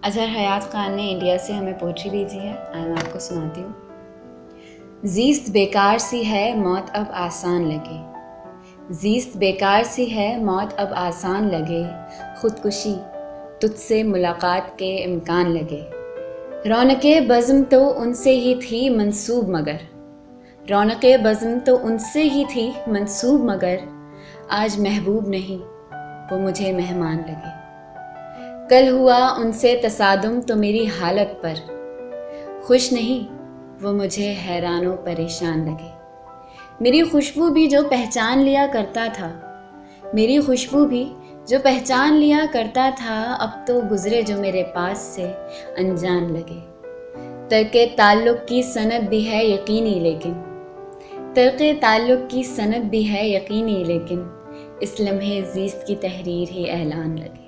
اظہر حیات خان نے انڈیا سے ہمیں پوئٹری بھیجی ہے، میں آپ کو سناتی ہوں۔ زیست بیکار سی ہے موت اب آسان لگے، زیست بیکار سی ہے موت اب آسان لگے، خودکشی تجھ سے ملاقات کے امکان لگے۔ رونق بزم تو ان سے ہی تھی منسوب مگر، رونق بزم تو ان سے ہی تھی منسوب مگر، آج محبوب نہیں وہ مجھے مہمان لگے۔ کل ہوا ان سے تصادم تو میری حالت پر، خوش نہیں وہ مجھے حیران و پریشان لگے۔ میری خوشبو بھی جو پہچان لیا کرتا تھا، میری خوشبو بھی جو پہچان لیا کرتا تھا، اب تو گزرے جو میرے پاس سے انجان لگے۔ ترک تعلق کی سند بھی ہے یقینی لیکن، ترک تعلق کی سند بھی ہے یقینی لیکن، اس لمحے زیست کی تحریر ہی اعلان لگے۔